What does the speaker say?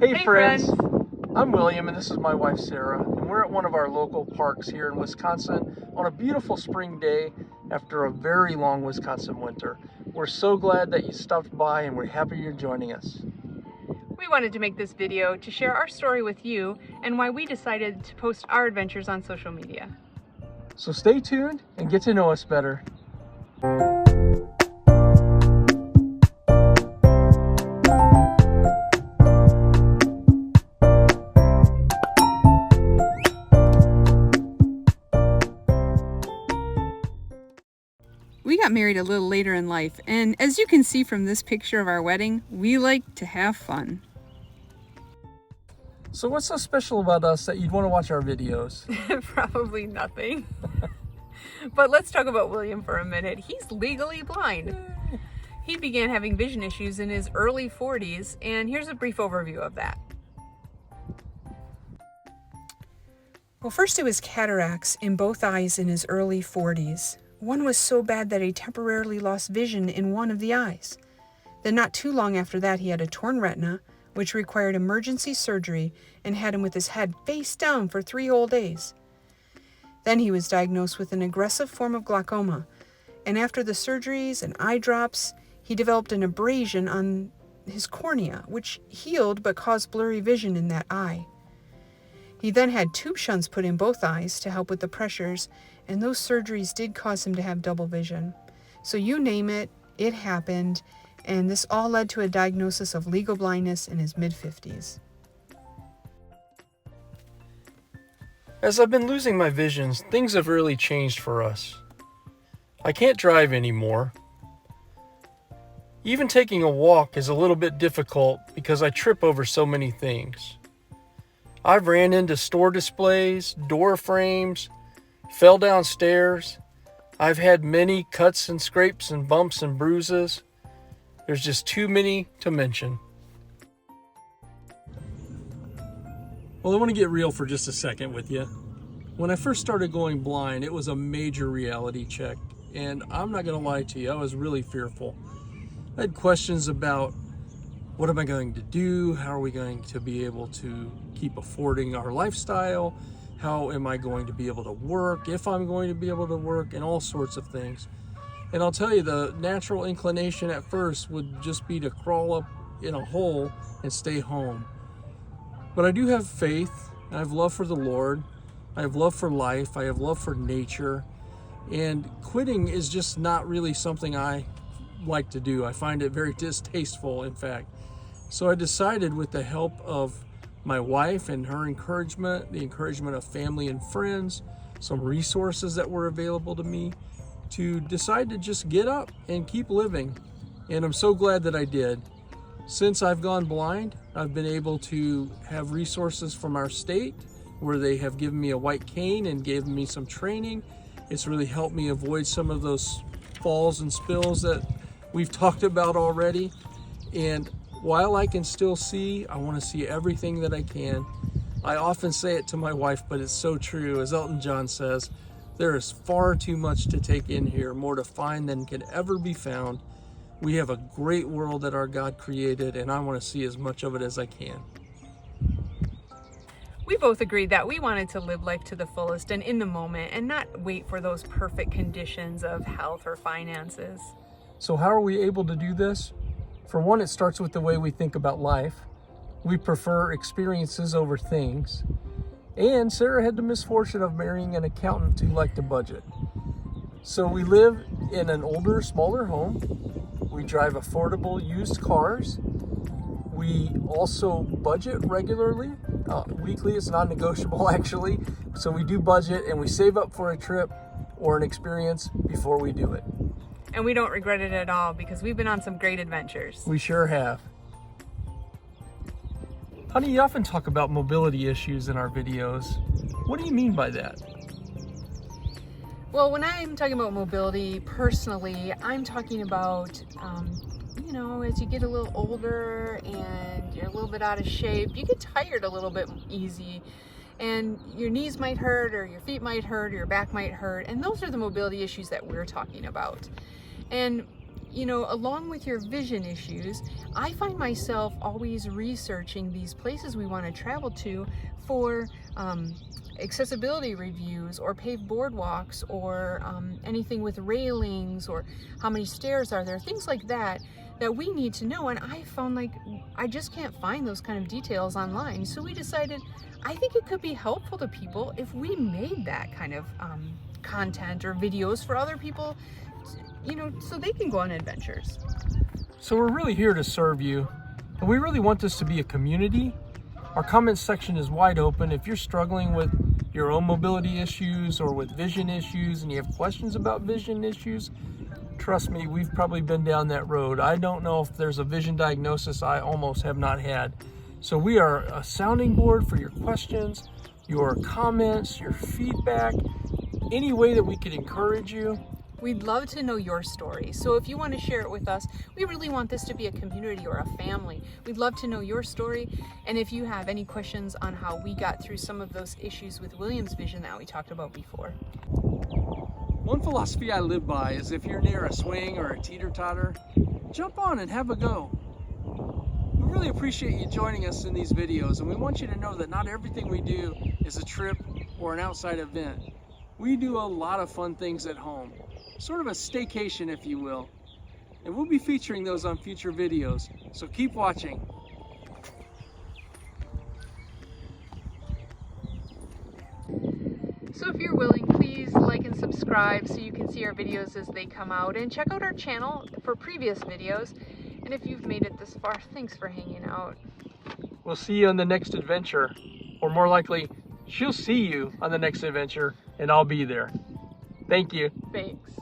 Hey friends, friends. I'm William and this is my wife Sarah, and we're at one of our local parks here in Wisconsin on a beautiful spring day after a very long Wisconsin winter. We're so glad that you stopped by and we're happy you're joining us. We wanted to make this video to share our story with you and why we decided to post our adventures on social media. So stay tuned and get to know us better. We got married a little later in life, and as you can see from this picture of our wedding, we like to have fun. So what's so special about us that you'd want to watch our videos? Probably nothing. But let's talk about William for a minute. He's legally blind. He began having vision issues in his early 40s, and here's a brief overview of that. Well, first it was cataracts in both eyes in his early 40s. One was so bad that he temporarily lost vision in one of the eyes. Then not too long after that, he had a torn retina, which required emergency surgery and had him with his head face down for 3 whole days. Then he was diagnosed with an aggressive form of glaucoma, and after the surgeries and eye drops, he developed an abrasion on his cornea, which healed but caused blurry vision in that eye. He then had tube shunts put in both eyes to help with the pressures, and those surgeries did cause him to have double vision. So you name it, it happened, and this all led to a diagnosis of legal blindness in his mid-50s. As I've been losing my visions, things have really changed for us. I can't drive anymore. Even taking a walk is a little bit difficult because I trip over so many things. I've ran into store displays, door frames, fell downstairs. I've had many cuts and scrapes and bumps and bruises. There's just too many to mention. Well, I want to get real for just a second with you. When I first started going blind, it was a major reality check. And I'm not going to lie to you, I was really fearful. I had questions about what am I going to do? How are we going to be able to keep affording our lifestyle? How am I going to be able to work? If I'm going to be able to work, and all sorts of things. And I'll tell you, the natural inclination at first would just be to crawl up in a hole and stay home. But I do have faith. I have love for the Lord. I have love for life. I have love for nature. And quitting is just not really something I like to do. I find it very distasteful, in fact. So I decided, with the help of my wife and her encouragement, the encouragement of family and friends, some resources that were available to me, to decide to just get up and keep living. And I'm so glad that I did. Since I've gone blind, I've been able to have resources from our state where they have given me a white cane and given me some training. It's really helped me avoid some of those falls and spills that we've talked about already. And while I can still see, I want to see everything that I can. I often say it to my wife, but it's so true. As Elton John says, there is far too much to take in here, more to find than can ever be found. We have a great world that our God created, and I want to see as much of it as I can. We both agreed that we wanted to live life to the fullest and in the moment and not wait for those perfect conditions of health or finances. So how are we able to do this? For one, it starts with the way we think about life. We prefer experiences over things. And Sarah had the misfortune of marrying an accountant who liked to budget. So we live in an older, smaller home. We drive affordable used cars. We also budget regularly. Weekly, it's non-negotiable actually. So we do budget and we save up for a trip or an experience before we do it. And we don't regret it at all because we've been on some great adventures. We sure have. Honey, you often talk about mobility issues in our videos. What do you mean by that? Well, when I'm talking about mobility, personally, I'm talking about, as you get a little older and you're a little bit out of shape, you get tired a little bit easy. And your knees might hurt, or your feet might hurt, or your back might hurt. And those are the mobility issues that we're talking about. And you know, along with your vision issues, I find myself always researching these places we want to travel to for accessibility reviews or paved boardwalks or anything with railings or how many stairs are there, things like that we need to know. And I found like I just can't find those kind of details online. So we decided I think it could be helpful to people if we made that kind of content or videos for other people, you know, so they can go on adventures. So we're really here to serve you, and we really want this to be a community. Our comments section is wide open. If you're struggling with your own mobility issues or with vision issues and you have questions about vision issues, trust me, we've probably been down that road. I don't know if there's a vision diagnosis I almost have not had. So we are a sounding board for your questions, your comments, your feedback, any way that we could encourage you. We'd love to know your story. So if you want to share it with us, we really want this to be a community or a family. We'd love to know your story. And if you have any questions on how we got through some of those issues with William's vision that we talked about before. One philosophy I live by is if you're near a swing or a teeter-totter, jump on and have a go. We really appreciate you joining us in these videos, and we want you to know that not everything we do is a trip or an outside event. We do a lot of fun things at home, sort of a staycation if you will, and we'll be featuring those on future videos, so keep watching. So if you're willing, please like and subscribe so you can see our videos as they come out, and check out our channel for previous videos. And if you've made it this far, thanks for hanging out. We'll see you on the next adventure, or more likely, she'll see you on the next adventure, and I'll be there. Thank you. Thanks.